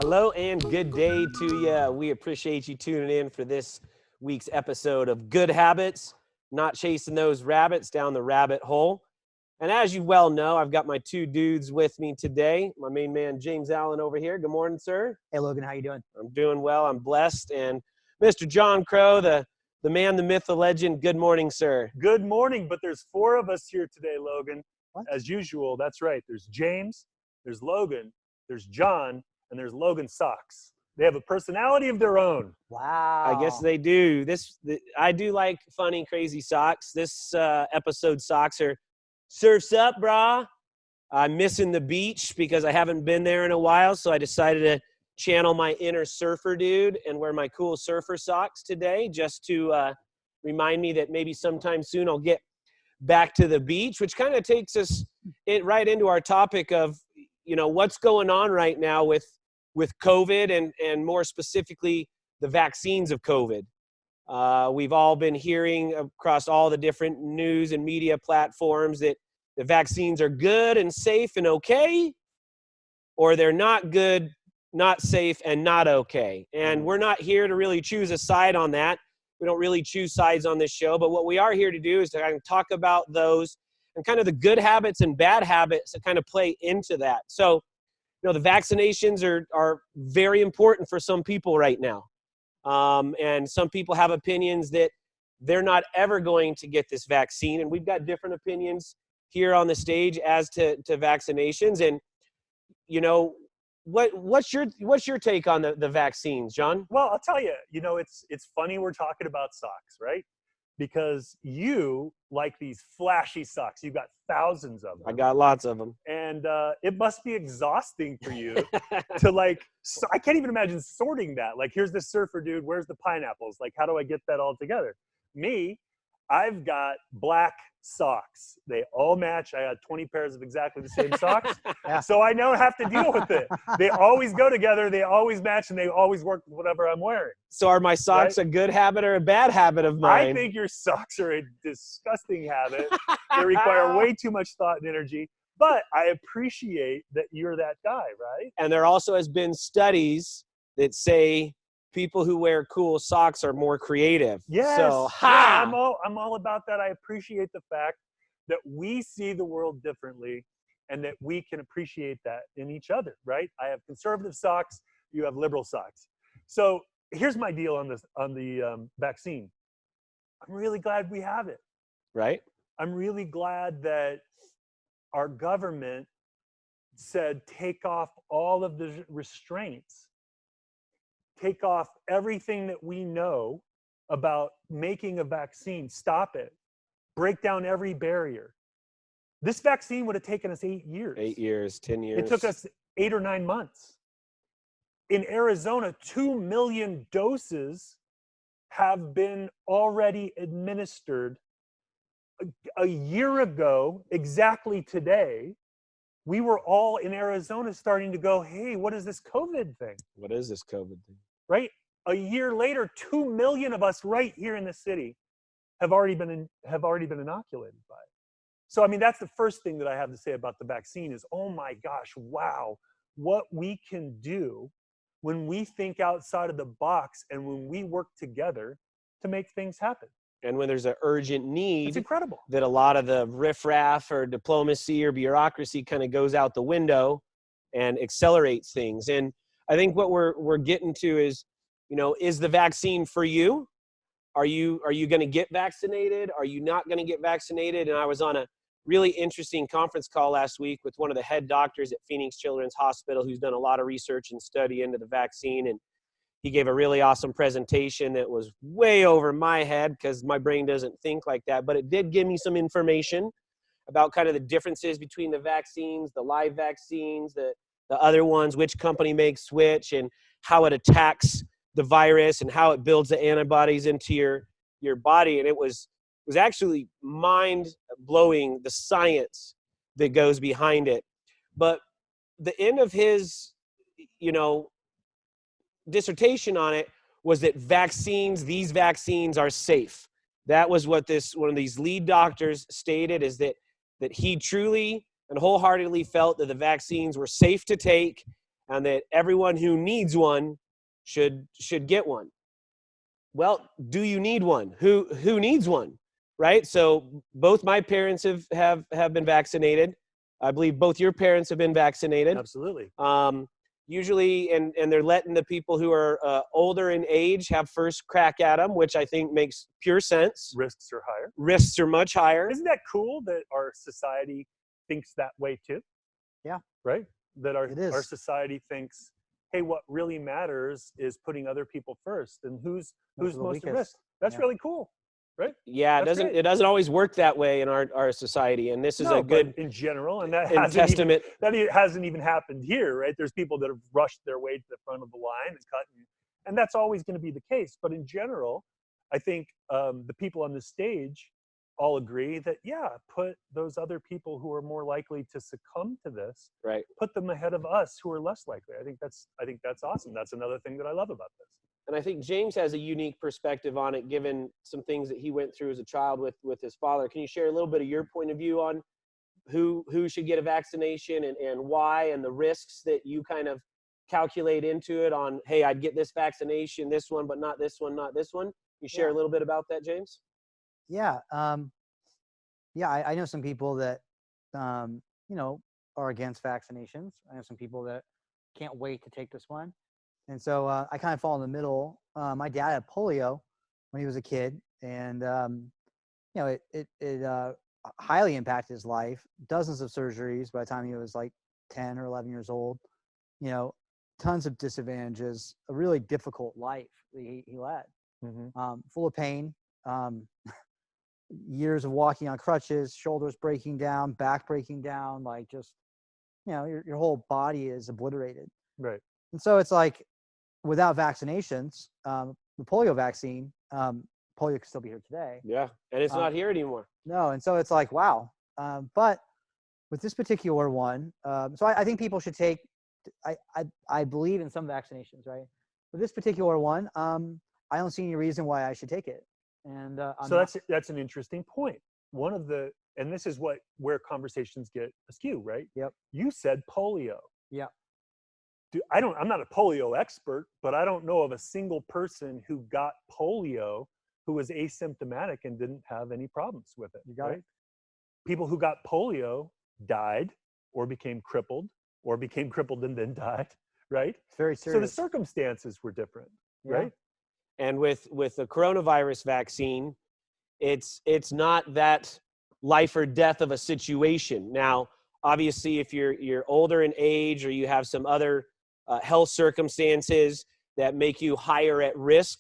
Hello and good day to you. We appreciate you tuning in for this week's episode of Good Habits, not chasing those rabbits down the rabbit hole. And as you well know, I've got my two dudes with me today. My main man, James Allen, over here. Good morning, sir. Hey, Logan, how you doing? I'm doing well. I'm blessed. And Mr. John Crow, the man, the myth, the legend. Good morning, sir. Good morning, but there's four of us here today, Logan. What? As usual, that's right. There's James, there's Logan, there's John, and there's Logan Socks. They have a personality of their own. Wow. I guess they do. I do like funny, crazy socks. This episode socks are surfs up, brah. I'm missing the beach because I haven't been there in a while, so I decided to channel my inner surfer dude and wear my cool surfer socks today just to remind me that maybe sometime soon I'll get back to the beach, which kind of takes us right into our topic of, what's going on right now with COVID and more specifically the vaccines of COVID. We've all been hearing across all the different news and media platforms that the vaccines are good and safe and okay, or they're not good, not safe, and not okay. And we're not here to really choose a side on that. We don't really choose sides on this show, but what we are here to do is to kind of talk about those and kind of the good habits and bad habits that kind of play into that. So, the vaccinations are very important for some people right now. And some people have opinions that they're not ever going to get this vaccine. And we've got different opinions here on the stage as to vaccinations. And, what's your take on the vaccines, John? Well, I'll tell you, it's funny we're talking about socks, right? Because you like these flashy socks. You've got thousands of them. I got lots of them. And it must be exhausting for you to I can't even imagine sorting that. Like, here's the surfer dude, where's the pineapples? Like, how do I get that all together? Me, I've got black socks. They all match. I had 20 pairs of exactly the same socks. Yeah. So I now have to deal with it. They always go together. They always match, and they always work with whatever I'm wearing. So are my socks a good habit or a bad habit of mine? I think your socks are a disgusting habit. They require way too much thought and energy. But I appreciate that you're that guy, right? And there also has been studies that say people who wear cool socks are more creative. Yes. So, yeah, I'm all about that. I appreciate the fact that we see the world differently and that we can appreciate that in each other, right? I have conservative socks. You have liberal socks. So here's my deal on the vaccine. I'm really glad we have it. Right? I'm really glad that our government said take off all of the restraints. Take off everything that we know about making a vaccine. Stop it. Break down every barrier. This vaccine would have taken us 8 years. 8 years, 10 years. It took us 8 or 9 months. In Arizona, 2 million doses have been already administered. A year ago, exactly today, we were all in Arizona starting to go, hey, what is this COVID thing? What is this COVID thing? Right? A year later, 2 million of us right here in the city have already been inoculated by it. So, I mean, that's the first thing that I have to say about the vaccine is, oh my gosh, wow, what we can do when we think outside of the box and when we work together to make things happen. And when there's an urgent need, It's incredible. that a lot of the riffraff or diplomacy or bureaucracy kind of goes out the window and accelerates things. And I think what we're getting to is, is the vaccine for you? Are you going to get vaccinated? Are you not going to get vaccinated? And I was on a really interesting conference call last week with one of the head doctors at Phoenix Children's Hospital who's done a lot of research and study into the vaccine. And he gave a really awesome presentation that was way over my head because my brain doesn't think like that. But it did give me some information about kind of the differences between the vaccines, the live vaccines, the other ones, which company makes which, and how it attacks the virus and how it builds the antibodies into your body. And it was actually mind-blowing, the science that goes behind it. But the end of his, dissertation on it was that these vaccines are safe. That was what one of these lead doctors stated, is that he truly and wholeheartedly felt that the vaccines were safe to take and that everyone who needs one should get one. Well, do you need one? Who needs one? Right? So both my parents have been vaccinated. I believe both your parents have been vaccinated. Absolutely. Usually, and they're letting the people who are older in age have first crack at them, which I think makes pure sense. Risks are higher. Risks are much higher. Isn't that cool that our society thinks that way too? Yeah. Right? That our is. society thinks, hey, what really matters is putting other people first, and who's most at risk. That's really cool. Right? Yeah, it doesn't always work that way in our society, and this is a good in general, and that hasn't even happened here, right? There's people that have rushed their way to the front of the line and cut, and that's always going to be the case. But in general, I think the people on the stage all agree that put those other people who are more likely to succumb to this, right, put them ahead of us who are less likely. I think that's awesome. That's another thing that I love about this. And I think James has a unique perspective on it, given some things that he went through as a child with his father. Can you share a little bit of your point of view on who should get a vaccination and why, and the risks that you kind of calculate into it on, hey, I'd get this vaccination, this one, but not this one, not this one? Can you share a little bit about that, James? Yeah. I know some people that, are against vaccinations. I know some people that can't wait to take this one. And so I kind of fall in the middle. My dad had polio when he was a kid, and it highly impacted his life. Dozens of surgeries by the time he was like 10 or 11 years old. Tons of disadvantages. A really difficult life that he led, full of pain. Years of walking on crutches, shoulders breaking down, back breaking down, like just your whole body is obliterated. Right. And so it's like, without vaccinations, the polio vaccine, polio could still be here today. Yeah, and it's not here anymore. No, and so it's like, wow. But with this particular one, so I think people should take. I believe in some vaccinations, right? With this particular one, I don't see any reason why I should take it. And so that's an interesting point. And this is where conversations get askew, right? Yep. You said polio. Yeah. I'm not a polio expert, but I don't know of a single person who got polio who was asymptomatic and didn't have any problems with it. You got it. People who got polio died or became crippled and then died, right? It's very serious. So the circumstances were different, right? And with the coronavirus vaccine, it's not that life or death of a situation. Now, obviously, if you're older in age or you have some other health circumstances that make you higher at risk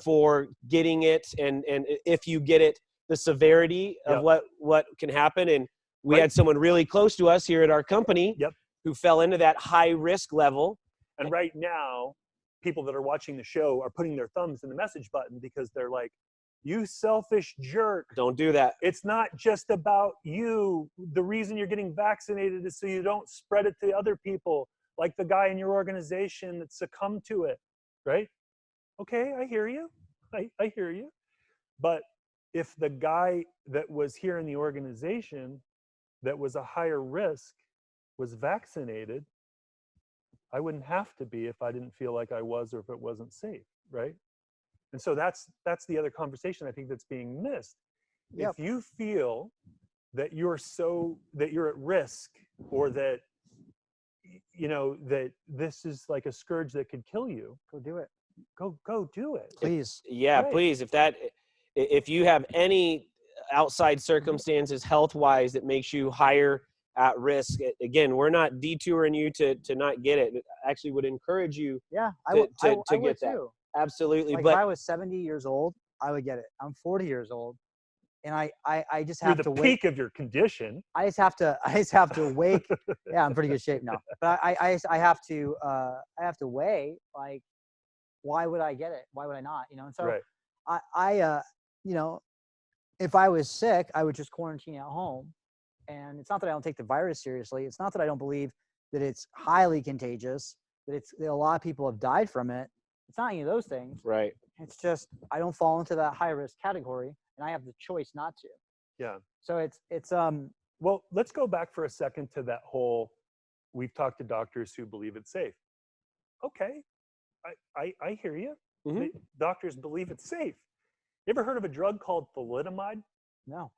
for getting it, and if you get it, the severity of what can happen. And we had someone really close to us here at our company who fell into that high risk level. And right now, people that are watching the show are putting their thumbs in the message button because they're like, you selfish jerk. Don't do that. It's not just about you. The reason you're getting vaccinated is so you don't spread it to other people, like the guy in your organization that succumbed to it, right? Okay, I hear you. I hear you. But if the guy that was here in the organization that was a higher risk was vaccinated, I wouldn't have to be if I didn't feel like I was or if it wasn't safe, right? And so that's the other conversation I think that's being missed. If you feel that you're at risk, or that that this is like a scourge that could kill you, go do it. Go do it. Please. Please. If you have any outside circumstances health-wise that makes you higher at risk, again, we're not detouring you to not get it. I actually would encourage you I to would get that. too. Absolutely. Like, but if I was 70 years old, I would get it. I'm 40 years old, and I just You're have the to peak wait. of your condition. I just have to wake. Yeah, I'm pretty good shape now. But I have to weigh, like, why would I get it? Why would I not? And so I if I was sick, I would just quarantine at home. And it's not that I don't take the virus seriously. It's not that I don't believe that it's highly contagious, that a lot of people have died from it. It's not any of those things. Right. It's just I don't fall into that high risk category, and I have the choice not to. Yeah. So it's Well, let's go back for a second to that whole, we've talked to doctors who believe it's safe. okay, I hear you. Mhm. The doctors believe it's safe. You ever heard of a drug called thalidomide? No.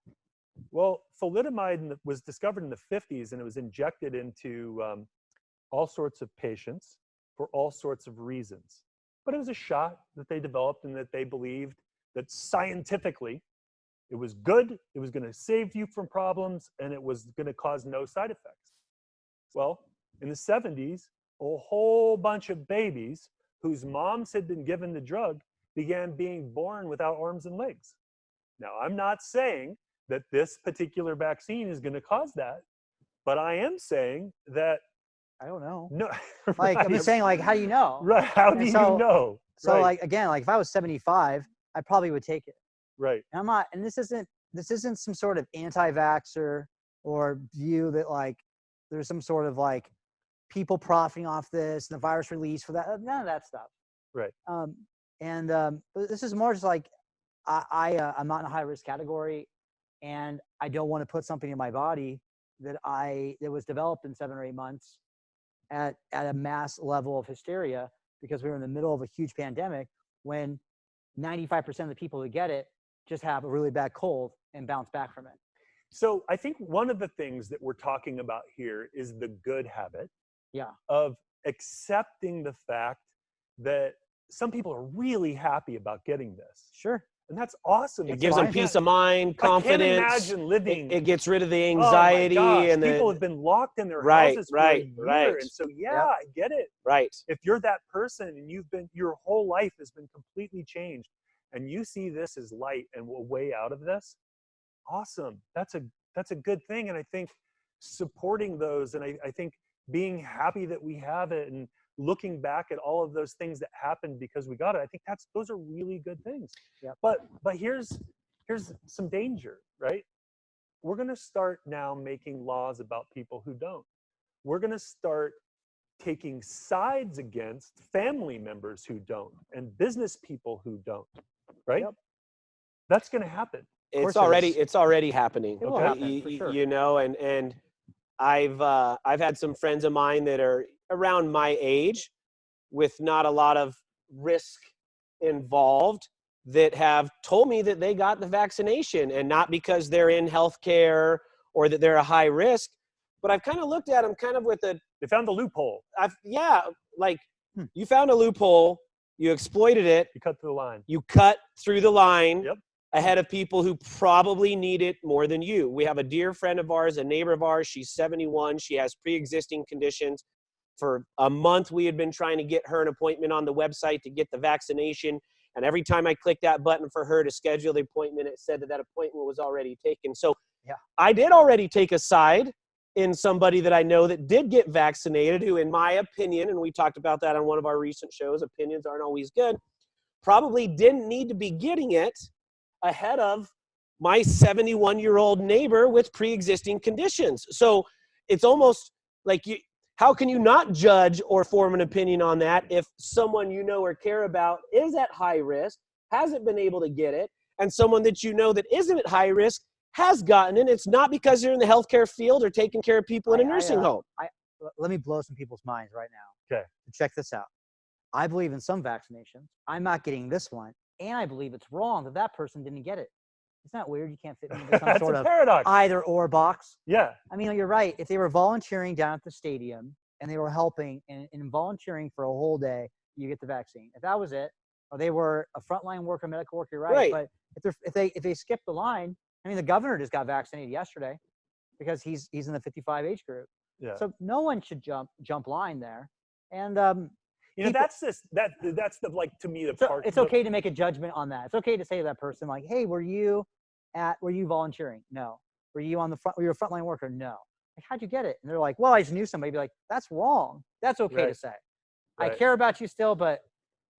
Well, thalidomide was discovered in the 50s, and it was injected into all sorts of patients for all sorts of reasons. But it was a shot that they developed and that they believed that scientifically it was good, it was going to save you from problems, and it was going to cause no side effects. Well, in the 70s, a whole bunch of babies whose moms had been given the drug began being born without arms and legs. Now, I'm not saying that this particular vaccine is going to cause that, but I am saying that I don't know. no, Like, I'm right, just saying, like, how do you know? right. How do And you so- know? So Right, like, again, like if I was 75, I probably would take it. right, And I'm not, and this isn't some sort of anti-vaxxer or view that like there's some sort of like people profiting off this and the virus release for that. None of that stuff. right. But this is more just like I'm not in a high risk category, and I don't want to put something in my body that was developed in 7 or 8 months at a mass level of hysteria, because we were in the middle of a huge pandemic when 95% of the people who get it just have a really bad cold and bounce back from it. So I think one of the things that we're talking about here is the good habit Yeah. of accepting the fact that some people are really happy about getting this. Sure. And that's awesome. It because gives I them can't- peace of mind, I can't confidence. imagine living. It gets rid of the Oh my anxiety gosh, and people the have been locked in their Right, houses right, for a year. right. And so, yeah, Yep. I get it. right. If you're that person and your whole life has been completely changed and you see this as light and a way out of this, awesome. That's a good thing. And I think supporting those, and I think being happy that we have it and looking back at all of those things that happened because we got it, I think those are really good things. Yep. But here's some danger, right? We're going to start now making laws about people who don't. We're going to start taking sides against family members who don't and business people who don't, right? Yep. That's going to happen. It's course it is. already happening. It will Okay. happen, for sure. You know, and I've had some friends of mine that are around my age with not a lot of risk involved that have told me that they got the vaccination, and not because they're in healthcare or that they're a high risk, but I've kind of looked at them kind of with a, They found the loophole. like you found a loophole, you exploited it, You cut through the line. you cut through the line Yep. ahead of people who probably need it more than you. We have a dear friend of ours, a neighbor of ours. She's 71. She has pre-existing conditions. For a month, we had been trying to get her an appointment on the website to get the vaccination. And every time I clicked that button for her to schedule the appointment, it said that appointment was already taken. So Yeah. I did already take a side in somebody that I know that did get vaccinated, who, in my opinion, and we talked about that on one of our recent shows, opinions aren't always good, probably didn't need to be getting it ahead of my 71-year-old neighbor with pre-existing conditions. So it's almost like how can you not judge or form an opinion on that if someone you know or care about is at high risk, hasn't been able to get it, and someone that you know that isn't at high risk has gotten it? It's not because they're in the healthcare field or taking care of people in a nursing home. Let me blow some people's minds right now. Okay. Check this out. I believe in some vaccinations. I'm not getting this one, and I believe it's wrong that person didn't get it. Isn't that weird? You can't fit me into some That's sort a of paradox. either or box. Yeah. I mean, you're right. If they were volunteering down at the stadium and they were helping and volunteering for a whole day, you get the vaccine. If that was it, or they were a frontline worker, medical worker, you're right. Right. But if they skip the line, I mean, the governor just got vaccinated yesterday because he's in the 55 age group. Yeah. So no one should jump line there. And You know, people- that's the, like, to me, the so part. it's okay to make a judgment on that. It's okay to say to that person, like, hey, were you volunteering? No. Were you on the front? Were you a frontline worker? No. Like, how'd you get it? And they're like, well, I just knew somebody. Be like, that's wrong. That's okay to Right. say. Right. I care about you still, but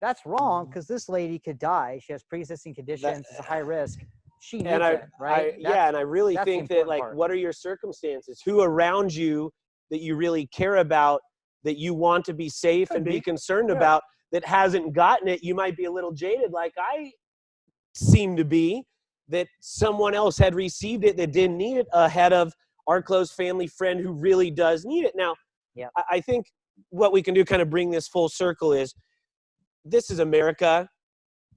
that's wrong because this lady could die. She has pre-existing conditions. It's a high risk. She needs And it, right? and I really that's the think that, important like, part. what are your circumstances? Who around you that you really care about, that you want to be safe Could and be be. concerned Yeah. about, that hasn't gotten it? You might be a little jaded, like I seem to be, that someone else had received it that didn't need it ahead of our close family friend who really does need it. Now, Yep. I think what we can do, kind of bring this full circle, is this is America.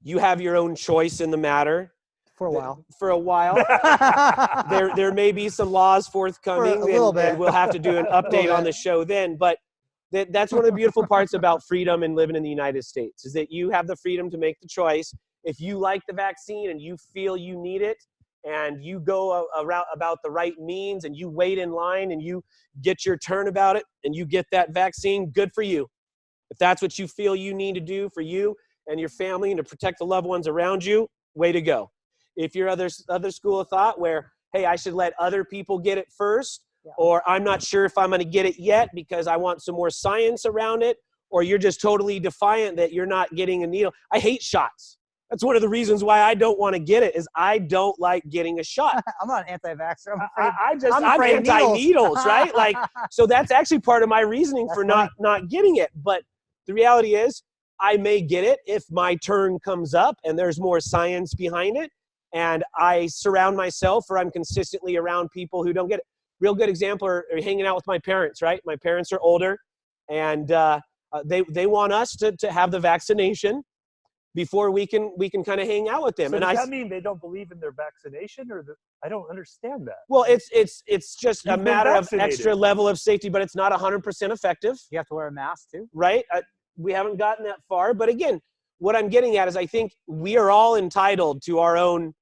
You have your own choice in the matter. For a while. For a while. There may be some laws forthcoming, and we'll have to do an update on the show then. But that's one of the beautiful parts about freedom and living in the United States, is that you have the freedom to make the choice. If you like the vaccine and you feel you need it, and you go about the right means, and you wait in line and you get your turn about it, and you get that vaccine, good for you. If that's what you feel you need to do for you and your family and to protect the loved ones around you, way to go. If you're other school of thought where, hey, I should let other people get it first, or I'm not sure if I'm going to get it yet because I want some more science around it, or you're just totally defiant that you're not getting a needle. I hate shots. That's one of the reasons why I don't want to get it, is I don't like getting a shot. I'm not an anti-vaxxer. I'm anti-needles, right? Like, so that's actually part of my reasoning for not getting it. But the reality is, I may get it if my turn comes up and there's more science behind it, and I surround myself, or I'm consistently around people who don't get it. Real good example are hanging out with my parents, right? My parents are older, and they want us to have the vaccination before we can kind of hang out with them. So and does that mean they don't believe in their vaccination, or I don't understand that? Well, it's just You've a matter of vaccinated. extra level of safety, but it's not 100% effective. You have to wear a mask too, right? We haven't gotten that far, but again, what I'm getting at is I think we are all entitled to our own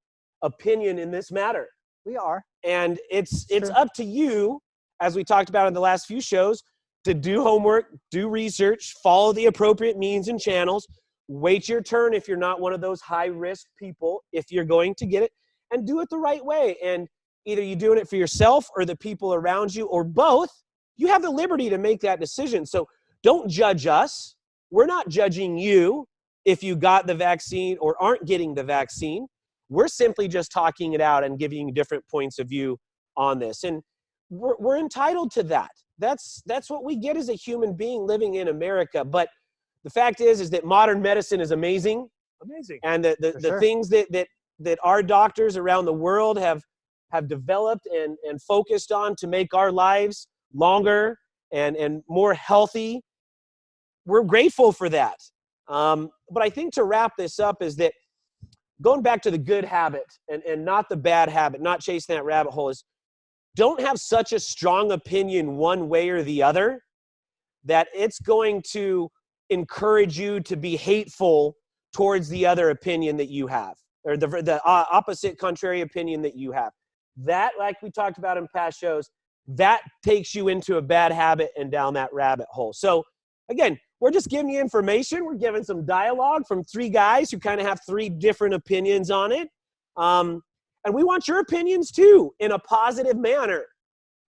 opinion in this matter. We are. And it's up to you, as we talked about in the last few shows, to do homework, do research, follow the appropriate means and channels, wait your turn if you're not one of those high-risk people, if you're going to get it, and do it the right way. And either you're doing it for yourself or the people around you, or both. You have the liberty to make that decision. So don't judge us. We're not judging you if you got the vaccine or aren't getting the vaccine. We're simply just talking it out and giving you different points of view on this. And we're entitled to that. That's what we get as a human being living in America. But the fact is that modern medicine is amazing. Amazing. And the things that our doctors around the world have developed and focused on to make our lives longer and more healthy, we're grateful for that. But I think to wrap this up is that going back to the good habit and not the bad habit, not chasing that rabbit hole, is don't have such a strong opinion one way or the other that it's going to encourage you to be hateful towards the other opinion that you have, or the opposite contrary opinion that you have. That, like we talked about in past shows, that takes you into a bad habit and down that rabbit hole. So again, we're just giving you information. We're giving some dialogue from three guys who kind of have three different opinions on it. And we want your opinions too, in a positive manner.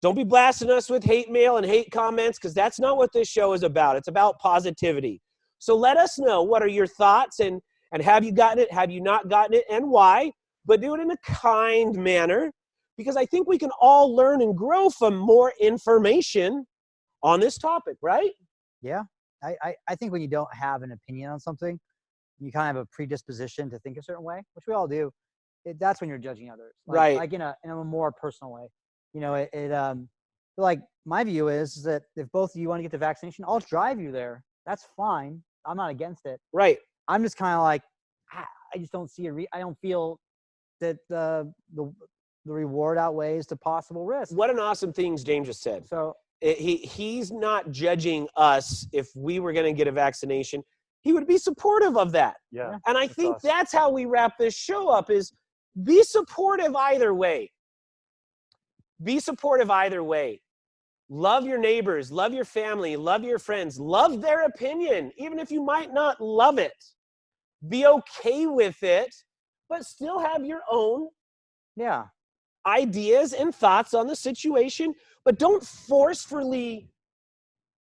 Don't be blasting us with hate mail and hate comments, because that's not what this show is about. It's about positivity. So let us know, what are your thoughts, and have you gotten it, have you not gotten it, and why? But do it in a kind manner, because I think we can all learn and grow from more information on this topic, right? Yeah. I think when you don't have an opinion on something, you kind of have a predisposition to think a certain way, which we all do. That's when you're judging others, right? Like in a more personal way. You know, like my view is that if both of you want to get the vaccination, I'll drive you there. That's fine. I'm not against it. Right. I'm just kind of like, I just don't see I don't feel that the reward outweighs the possible risk. What an awesome things James just said. So he's not judging us if we were going to get a vaccination. He would be supportive of that. Yeah. And I think that's how we wrap this show up, is be supportive either way. Be supportive either way. Love your neighbors, love your family, love your friends, love their opinion, even if you might not love it. Be okay with it, but still have your own ideas and thoughts on the situation, but don't forcefully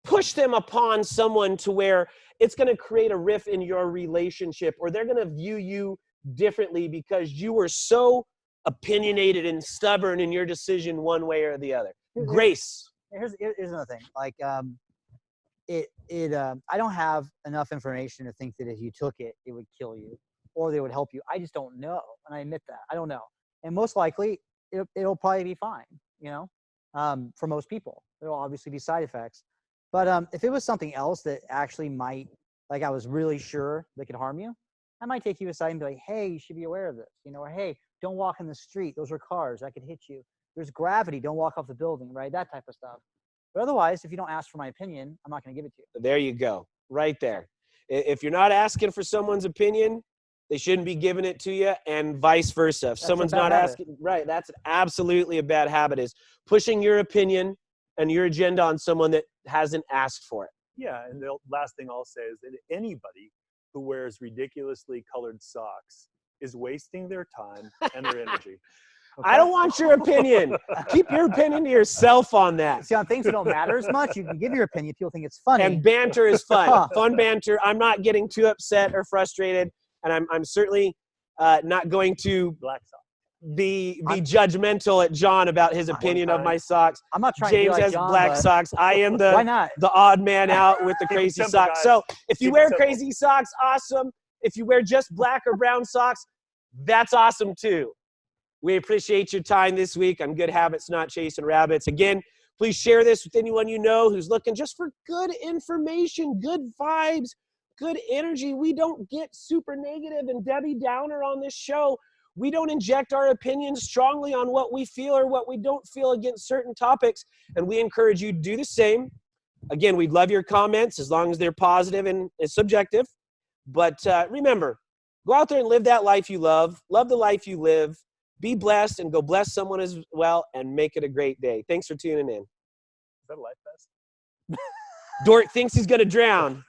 push them upon someone to where it's going to create a rift in your relationship, or they're going to view you differently because you were so opinionated and stubborn in your decision one way or the other. Grace. Here's another thing. Like, I don't have enough information to think that if you took it, it would kill you or they would help you. I just don't know. And I admit that. I don't know. And most likely it'll probably be fine, you know, for most people. There'll obviously be side effects. But if it was something else that actually might, like I was really sure that could harm you, I might take you aside and be like, hey, you should be aware of this, you know, or hey, don't walk in the street. Those are cars that could hit you. There's gravity. Don't walk off the building, right? That type of stuff. But otherwise, if you don't ask for my opinion, I'm not going to give it to you. There you go. Right there. If you're not asking for someone's opinion, they shouldn't be giving it to you, and vice versa. If someone's not asking, right, that's absolutely a bad habit, is pushing your opinion and your agenda on someone that hasn't asked for it. Yeah, and the last thing I'll say is that anybody who wears ridiculously colored socks is wasting their time and their energy. Okay? I don't want your opinion. Keep your opinion to yourself on that. See, on things that don't matter as much, you can give your opinion. People think it's funny. And banter is fun. Fun banter. I'm not getting too upset or frustrated, and I'm certainly not going to be judgmental at John about his opinion of my socks. I'm not trying James to be like has John, black socks. I am why not? the odd man out with the crazy socks. So if you wear crazy socks, awesome. If you wear just black or brown socks, that's awesome too. We appreciate your time this week on Good Habits, Not Chasing Rabbits. Again, please share this with anyone you know who's looking just for good information, good vibes, good energy. We don't get super negative and Debbie Downer on this show. We don't inject our opinions strongly on what we feel or what we don't feel against certain topics, and we encourage you to do the same. Again, we'd love your comments as long as they're positive and subjective. But remember, go out there and live that life you love the life you live, be blessed, and go bless someone as well, and make it a great day. Thanks for tuning in. Is that a life vest? Dort thinks he's going to drown.